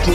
Hello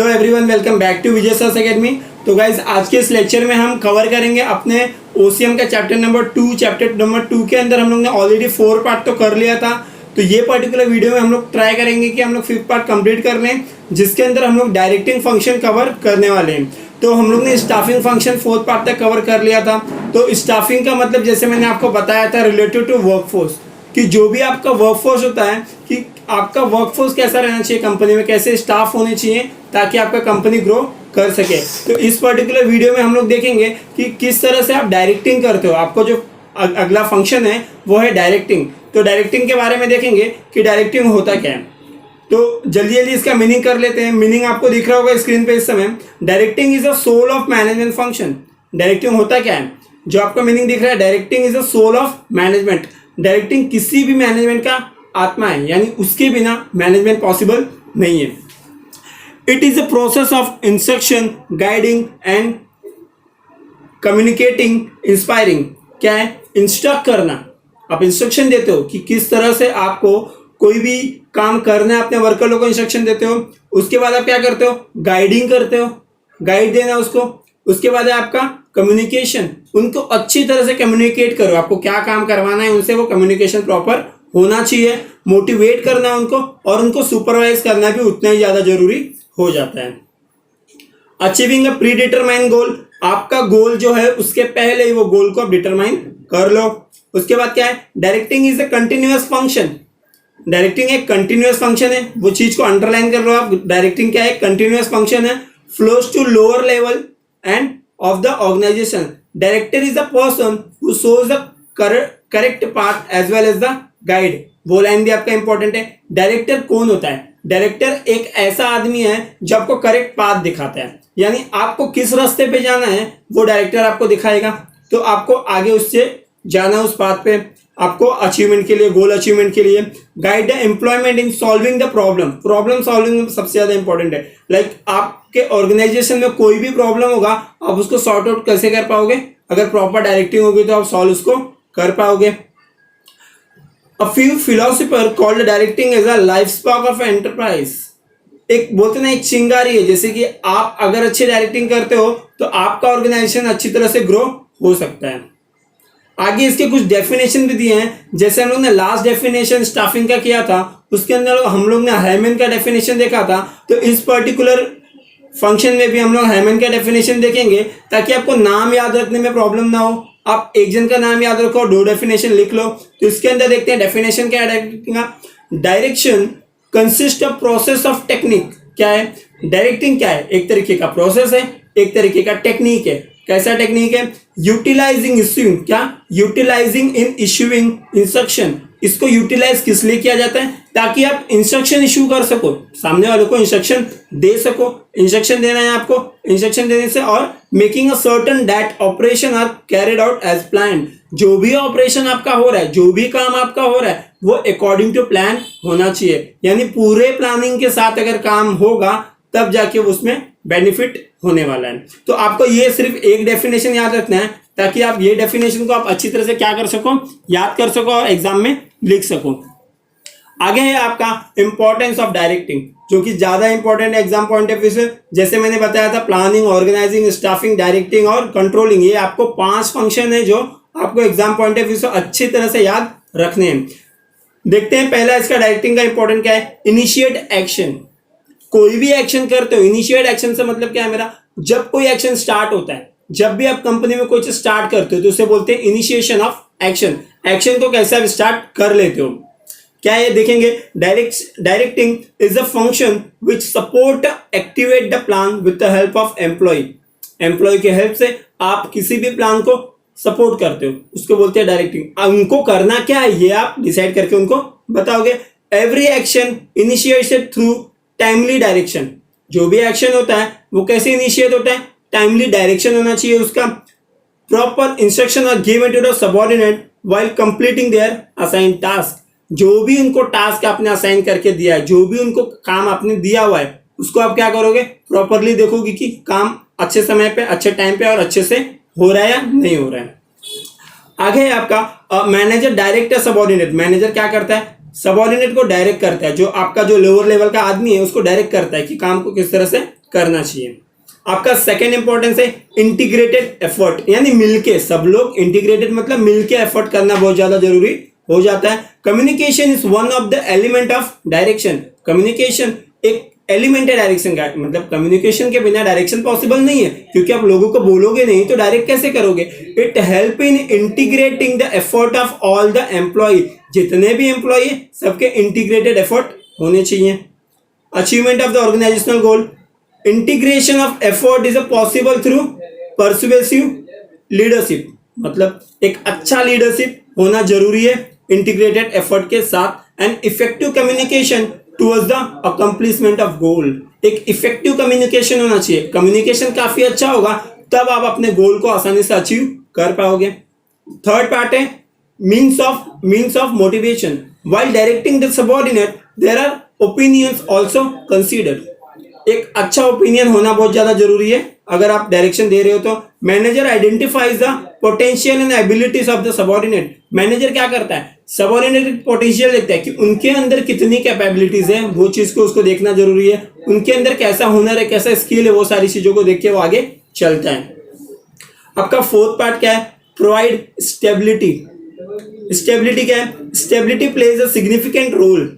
everyone, welcome back to Vijay sir academy. तो guys आज के इस लेक्चर में हम कवर करेंगे अपने ओसीएम का चैप्टर नंबर 2 के अंदर हम लोग ने ऑलरेडी 4 पार्ट तो कर लिया था। तो ये पर्टिकुलर वीडियो में हम लोग ट्राई करेंगे कि हम लोग 5th पार्ट कंप्लीट कर लें, जिसके अंदर हम लोग डायरेक्टिंग फंक्शन कवर करने वाले हैं। तो हम लोग ने स्टाफिंग फंक्शन 4th पार्ट तक कवर कर लिया था। तो स्टाफिंग का मतलब जैसे मैंने आपको बताया था रिलेटेड टू वर्कफोर्स, कि जो भी आपका वर्कफोर्स होता है कि आपका वर्कफोर्स कैसा रहना चाहिए कंपनी में, कैसे स्टाफ होने चाहिए ताकि आपका कंपनी ग्रो कर सके। तो इस पर्टिकुलर वीडियो में हम लोग देखेंगे कि किस तरह से आप डायरेक्टिंग करते हो। आपको जो अगला फंक्शन है वो है डायरेक्टिंग। तो डायरेक्टिंग के बारे में देखेंगे कि डायरेक्टिंग होता क्या है। तो जल्दी जल्दी इसका मीनिंग कर लेते हैं। मीनिंग आपको दिख रहा होगा स्क्रीन पे इस समय। Directing is a soul of management function. Directing होता क्या है, जो आपको मीनिंग दिख रहा है, directing is a soul of management. Directing किसी भी मैनेजमेंट का आत्मा है, यानी उसके बिना मैनेजमेंट पॉसिबल नहीं है। It is a process of instruction, guiding and communicating, inspiring. क्या है? इंस्ट्रक्ट करना। आप इंस्ट्रक्शन देते हो कि किस तरह से आपको कोई भी काम करना है, अपने वर्करों को इंस्ट्रक्शन देते हो। उसके बाद आप क्या करते हो? गाइडिंग करते हो, गाइड देना उसको। उसके बाद है आपका कम्युनिकेशन, उनको अच्छी तरह से कम्युनिकेट करो। आपको क्या काम करवाना है उनसे, वो कम्युनिकेशन प्रॉपर होना चाहिए। मोटिवेट करना उनको, और उनको सुपरवाइज करना भी उतना ही ज़्यादा जरूरी हो जाता है। अचीविंग अ प्री डिटरमाइंड गोल, आपका गोल जो है उसके पहले ही वो गोल को आप डिटरमाइन कर लो। उसके बाद क्या है? Directing is a continuous function. Directing एक कंटिन्यूअस फंक्शन है, वो चीज को अंडरलाइन कर लो आप। डायरेक्टिंग क्या है? कंटिन्यूअस फंक्शन है। Flows to lower level and of the organisation. Director is the person who shows the correct path as well as the guide. वो लाइन भी आपका इंपॉर्टेंट है। डायरेक्टर कौन होता है? डायरेक्टर एक ऐसा आदमी है जो आपको करेक्ट पाथ दिखाता है, यानी आपको किस रास्ते पे जाना है वो डायरेक्टर आपको दिखाएगा। तो आपको आगे उससे जाना, उस पाथ पे आपको अचीवमेंट के लिए, गोल अचीवमेंट के लिए। Guide the employment in solving the problem. Problem solving सबसे ज्यादा इंपॉर्टेंट है। लाइक आपके ऑर्गेनाइजेशन में कोई भी प्रॉब्लम होगा, आप उसको सॉर्ट आउट कैसे कर पाओगे? अगर प्रॉपर डायरेक्टिंग होगी तो आप सॉल्व उसको कर पाओगे। A few philosopher called directing as a life spark of enterprise। एक बोलते ना, एक चिंगारी है। जैसे कि आप अगर अच्छी डायरेक्टिंग करते हो तो आपका ऑर्गेनाइजेशन अच्छी तरह से ग्रो हो सकता है। आगे इसके कुछ डेफिनेशन भी दिए हैं। जैसे हम लोग ने लास्ट डेफिनेशन स्टाफिंग का किया था, उसके अंदर हम लोग ने हैमन का डेफिनेशन देखा था। तो इस पर्टिकुलर फंक्शन में भी हम लोग हैमन का डेफिनेशन देखेंगे, ताकि आपको नाम याद रखने में प्रॉब्लम ना हो। आप एक जन का नाम याद रखो, 2 डेफिनेशन लिख लो। तो इसके अंदर देखते हैं डेफिनेशन क्या है डायरेक्टिंग का। Direction consist of process of technique. क्या है डायरेक्टिंग? क्या है? एक तरीके का प्रोसेस है, एक तरीके का टेक्निक है। कैसा टेक्निक है? Utilising issuing. क्या? Utilising in issuing instruction. इसको यूटिलाइज किस लिए किया जाता है? ताकि आप इंस्ट्रक्शन इशू कर सको, सामने वालों को इंस्ट्रक्शन दे सको। इंस्ट्रक्शन देना है आपको, इंस्ट्रक्शन देने से, और making a certain that operation are carried out as plan. जो भी ऑपरेशन आपका हो रहा है, जो भी काम आपका हो रहा है, वो अकॉर्डिंग टू प्लान होना चाहिए। यानी पूरे प्लानिंग के साथ अगर काम होगा तब जाके उसमें बेनिफिट होने वाला है। तो आपको ये सिर्फ एक डेफिनेशन याद रखना है, ताकि आप ये डेफिनेशन को आप अच्छी तरह से क्या कर सको, याद कर सको और एग्जाम में लिख सको। आगे है आपका इंपॉर्टेंस ऑफ डायरेक्टिंग, जो कि ज्यादा इंपॉर्टेंट है एग्जाम पॉइंट ऑफ व्यू से। जैसे मैंने बताया था, प्लानिंग, ऑर्गेनाइजिंग, स्टाफिंग, डायरेक्टिंग और कंट्रोलिंग। ये आपको 5 फंक्शन है जो आपको एग्जाम पॉइंट ऑफ व्यू से अच्छी तरह से याद रखने हैं। देखते हैं पहला इसका डायरेक्टिंग का इंपॉर्टेंट क्या है। Initiate action. कोई भी एक्शन करते हो, इनिशिएट एक्शन से मतलब क्या है मेरा? जब कोई एक्शन स्टार्ट होता है, जब भी आप कंपनी में कोई चीज स्टार्ट करते हो तो उसे बोलते हैं इनिशिएशन ऑफ एक्शन। एक्शन को कैसे आप स्टार्ट कर लेते हो, क्या ये देखेंगे। Directing is a function which support activate the plan with the help of employ. Employ के हेल्प से आप किसी भी प्लान को सपोर्ट करते हो, उसको बोलते हैं डायरेक्टिंग। उनको करना क्या है ये आप डिसाइड करके उनको बताओगे। Every action initiated through timely direction. जो भी एक्शन होता है वो कैसे इनिशिएट होता है? टाइमली डायरेक्शन होना चाहिए उसका। Proper instruction are given to the subordinate while completing their assign task. जो भी उनको टास्क आपने असाइन करके दिया है, जो भी उनको काम आपने दिया हुआ है, उसको आप क्या करोगे? प्रॉपरली देखोगे कि काम अच्छे समय पे, अच्छे टाइम पे और अच्छे से हो रहा है या नहीं हो रहा है। आगे है आपका मैनेजर डायरेक्ट सबऑर्डिनेट। मैनेजर क्या करता है, सबऑर्डिनेट को डायरेक्ट करता है, जो आपका जो लोअर लेवल का आदमी है उसको डायरेक्ट करता है कि काम को किस तरह से करना चाहिए। आपका सेकंड इंपॉर्टेंस है इंटीग्रेटेड एफर्ट, यानी मिलके सब लोग, इंटीग्रेटेड मतलब मिलके एफर्ट करना बहुत ज्यादा जरूरी हो जाता है। Communication is one of the element of direction. Communication एक एलिमेंट है डायरेक्शन का, मतलब कम्युनिकेशन के बिना डायरेक्शन पॉसिबल नहीं है, क्योंकि आप लोगों को बोलोगे नहीं तो डायरेक्ट कैसे करोगे। It help in integrating the effort of all the employ. जितने भी एम्प्लॉय सबके इंटीग्रेटेड एफर्ट होने चाहिए। Achievement of the organisational goal, integration of effort is possible through persuasive leadership. मतलब एक अच्छा लीडरशिप होना जरूरी है इंटीग्रेटेड एफर्ट के साथ। And effective communication towards the accomplishment of goal. एक इफेक्टिव कम्युनिकेशन होना चाहिए। कम्युनिकेशन काफी अच्छा होगा तब आप अपने गोल को आसानी से अचीव कर पाओगे। थर्ड पार्ट है means of motivation. While directing the subordinate there are opinions also considered. एक अच्छा ओपिनियन होना बहुत ज्यादा जरूरी है अगर आप डायरेक्शन दे रहे हो तो। Manager identifies the potential and abilities of the subordinate. Manager क्या करता है, सबऑर्डिनेट पोटेंशियल देखता है कि उनके अंदर कितनी कैपेबिलिटीज है, वो चीज को उसको देखना जरूरी है। उनके अंदर कैसा हुनर है, कैसा स्किल है, वो सारी चीजों को देख के वो आगे चलता है। आपका फोर्थ पार्ट क्या है, प्रोवाइड स्टेबिलिटी। स्टेबिलिटी क्या है, stability plays a significant role.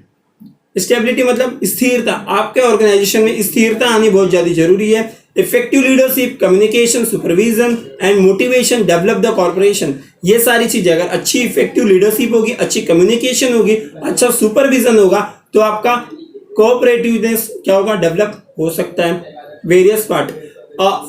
Stability मतलब स्थिरता। आपके ऑर्गेनाइजेशन में स्थिरता आनी बहुत ज्यादा जरूरी है। Effective leadership, communication, supervision and motivation develop the corporation. ये सारी चीजें अगर अच्छी इफेक्टिव लीडरशिप होगी, अच्छी कम्युनिकेशन होगी, अच्छा सुपरविजन होगा तो आपका कोऑपरेटिवनेस क्या होगा, डेवलप हो सकता है। Various part.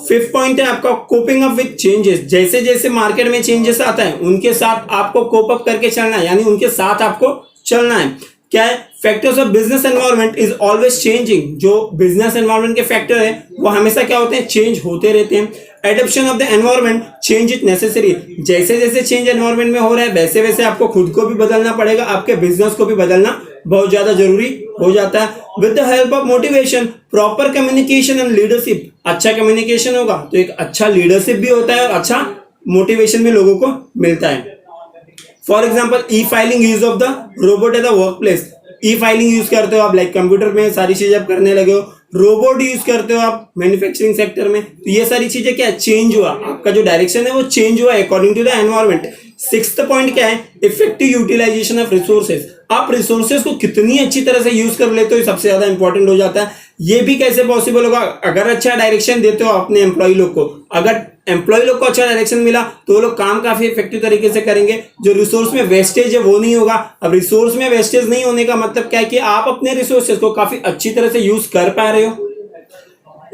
फिफ्थ पॉइंट है आपका कोपिंग अप विद चेंजेस। जैसे जैसे मार्केट में चेंजेस आता है उनके साथ आपको कोप अप करके चलना है, यानी उनके साथ आपको चलना है। क्या है, factors of business environment is always changing. जो बिजनेस एनवायरनमेंट के फैक्टर है वो हमेशा क्या होते हैं, चेंज होते रहते हैं। Adoption of the environment change is necessary. जैसे जैसे चेंज एनवायरनमेंट में हो रहा है वैसे वैसे आपको खुद को भी बदलना पड़ेगा, आपके बिजनेस को भी बदलना बहुत ज्यादा जरूरी हो जाता है। With the help of motivation, proper communication and leadership. अच्छा कम्युनिकेशन होगा तो एक अच्छा लीडरशिप भी होता है और अच्छा मोटिवेशन भी लोगों को मिलता है। For example E filing, use of the robot at the work place. E filing use करते हो आप, लाइक कंप्यूटर में सारी चीजें आप करने लगे हो। रोबोट यूज करते हो आप मैन्युफैक्चरिंग सेक्टर में, तो ये सारी चीजें क्या चेंज हुआ, आपका जो डायरेक्शन है वो चेंज हुआ according to the environment. Sixth point क्या है, इफेक्टिव यूटिलाइजेशन ऑफ रिसोर्सेज। आप रिसोर्सेज को कितनी अच्छी तरह से यूज कर लेते हो सबसे ज्यादा इंपॉर्टेंट हो जाता है। ये भी कैसे पॉसिबल होगा, अगर अच्छा डायरेक्शन देते हो अपने एम्प्लॉय लोग को। अगर एम्प्लॉय लोग को अच्छा डायरेक्शन मिला तो वो लोग काम काफी इफेक्टिव तरीके से करेंगे। जो रिसोर्स में वेस्टेज है वो नहीं होगा। अब रिसोर्स में वेस्टेज नहीं होने का मतलब क्या है कि आप अपने रिसोर्सेज को काफी अच्छी तरह से यूज कर पा रहे हो।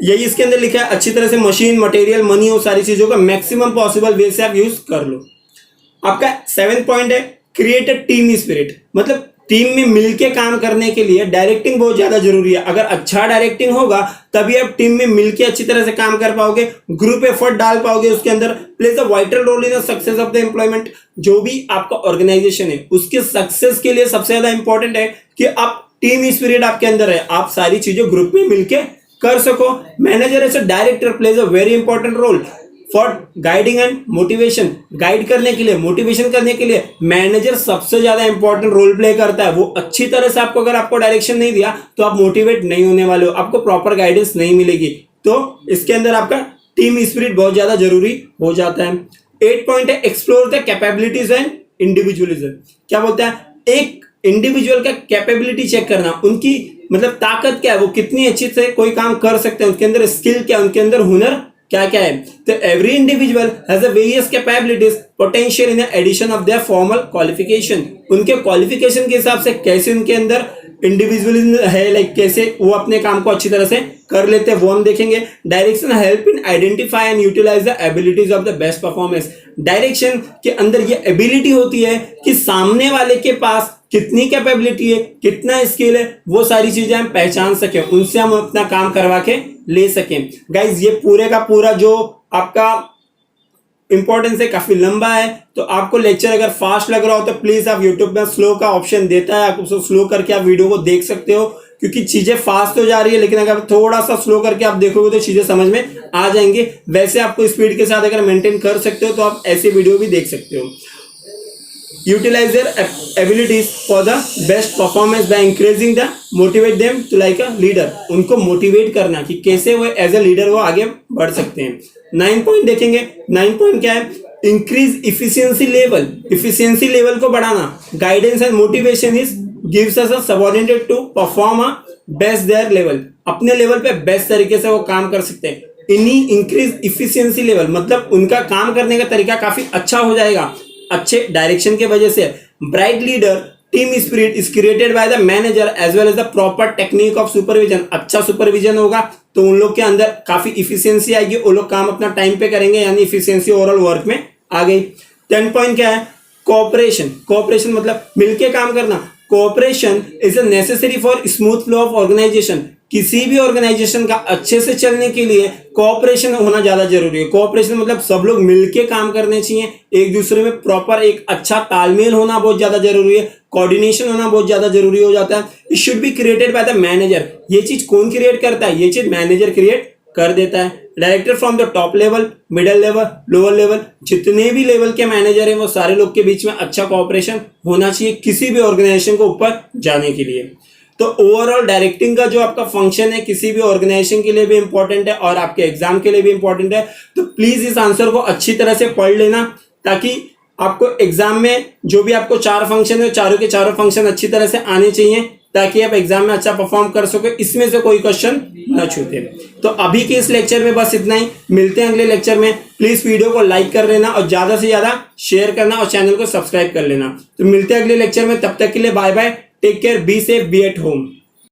यही इसके अंदर लिखा है, अच्छी तरह से मशीन, मटेरियल, मनी, वो सारी चीजों का मैक्सिमम पॉसिबल वे से आप यूज कर लो। आपका 7th पॉइंट है क्रिएट अ टीम स्पिरिट। मतलब टीम में मिलके काम करने के लिए डायरेक्टिंग बहुत ज्यादा जरूरी है। अगर अच्छा डायरेक्टिंग होगा तभी आप टीम में मिलके अच्छी तरह से काम कर पाओगे, ग्रुप एफर्ट डाल पाओगे उसके अंदर। Plays a vital role in the success of the employment. जो भी आपका ऑर्गेनाइजेशन है उसके सक्सेस के लिए सबसे ज्यादा इंपॉर्टेंट है कि आप टीम स्पिरिट आपके अंदर है, आप सारी चीजें ग्रुप में मिलके कर सको। Manager as a director plays a very important role for guiding and motivation. Guide करने के लिए, मोटिवेशन करने के लिए मैनेजर सबसे ज्यादा इंपॉर्टेंट रोल प्ले करता है। वो अच्छी तरह से आपको, अगर आपको डायरेक्शन नहीं दिया तो आप मोटिवेट नहीं होने वाले हो, आपको प्रॉपर गाइडेंस नहीं मिलेगी। तो इसके अंदर आपका टीम स्पिरिट बहुत ज्यादा जरूरी हो जाता है। 8th पॉइंट है explore the capabilities and individualism. क्या बोलता है, एक इंडिविजुअल का कैपेबिलिटी चेक करना, उनकी मतलब ताकत क्या है, वो कितनी अच्छी से कोई काम कर सकते हैं, उनके अंदर स्किल क्या है, उनके अंदर हुनर क्या क्या है। तो every individual has a various capabilities potential in addition of their formal qualification. उनके क्वालिफिकेशन के हिसाब से कैसे उनके अंदर इंडिविजुअलिज्म है, लाइक कैसे वो अपने काम को अच्छी तरह से कर लेते हैं, वो हम देखेंगे। Direction help in identify and utilise the abilities of the best performance. Direction के अंदर ये एबिलिटी होती है कि सामने वाले के पास कितनी कैपेबिलिटी है, कितना स्किल है, वो सारी चीजें हम पहचान सकें, उनसे हम अपना काम करवा के ले सकें। गाइज ये पूरे का पूरा जो आपका इंपॉर्टेंस है काफी लंबा है, तो आपको लेक्चर अगर फास्ट लग रहा हो तो प्लीज आप यूट्यूब में स्लो का ऑप्शन देता है, आप उसको स्लो करके आप वीडियो को देख सकते हो, क्योंकि चीजें फास्ट हो जा रही है, लेकिन अगर थोड़ा सा स्लो करके आप देखोगे तो चीजें समझ में आ जाएंगी। वैसे आपको स्पीड के साथ अगर मेंटेन कर सकते हो तो आप ऐसे वीडियो भी देख सकते हो। utilize their abilities for the best performance by increasing the motivate them to like a leader. उनको मोटिवेट करना कि कैसे वो एज अ लीडर वो आगे बढ़ सकते हैं. 9 पॉइंट देखेंगे. 9 पॉइंट क्या है? Increase efficiency level. Efficiency level को बढ़ाना. Guidance and motivation is gives us a subordinate to perform a best their level. अपने लेवल पे बेस्ट तरीके से वो काम कर सकते हैं. इन्हीं इंक्रीज इफिशियंसी लेवल मतलब उनका काम करने का तरीका काफी अच्छा हो जाएगा अच्छे डायरेक्शन के वजह से. Bright leader team spirit is created by the manager as well as the proper technique of supervision. अच्छा सुपरविजन होगा तो उन लोग के अंदर काफी इफिशियंसी आएगी. वो लोग काम अपना टाइम पे करेंगे यानी इफिशियंसी ओवरऑल वर्क में आ गई. 10 पॉइंट क्या है? कोऑपरेशन. कोऑपरेशन मतलब मिलके काम करना. Cooperation is a necessary for smooth flow of organisation. किसी भी ऑर्गेनाइजेशन का अच्छे से चलने के लिए कोऑपरेशन होना ज्यादा जरूरी है. कोऑपरेशन मतलब सब लोग मिलके काम करने चाहिए. एक दूसरे में प्रॉपर एक अच्छा तालमेल होना बहुत ज्यादा जरूरी है. कोऑर्डिनेशन होना बहुत ज्यादा जरूरी हो जाता है. It should be created by the manager. ये चीज कौन क्रिएट करता है? ये चीज मैनेजर क्रिएट कर देता है. Director from the top level, middle level, lower level, जितने भी लेवल के मैनेजर हैं वो सारे लोग के बीच में अच्छा कोऑपरेशन होना चाहिए किसी भी ऑर्गेनाइजेशन को ऊपर जाने के लिए. तो ओवरऑल डायरेक्टिंग का जो आपका फंक्शन है किसी भी ऑर्गेनाइजेशन के लिए भी इंपॉर्टेंट है और आपके एग्जाम के लिए भी इंपॉर्टेंट है. तो प्लीज इस आंसर को अच्छी तरह से पढ़ लेना ताकि आपको एग्जाम में जो भी आपको 4 फंक्शन है चारों के चारों फंक्शन अच्छी तरह से आने चाहिए ताकि आप एग्जाम में अच्छा परफॉर्म कर सको. इसमें से कोई क्वेश्चन न छूटे. तो अभी के इस लेक्चर में बस इतना ही. मिलते हैं अगले लेक्चर में. प्लीज वीडियो को लाइक कर लेना और ज्यादा से ज्यादा शेयर करना और चैनल को सब्सक्राइब कर लेना. तो मिलते हैं अगले लेक्चर में. तब तक के लिए bye bye. Take care. Be safe. Be at home.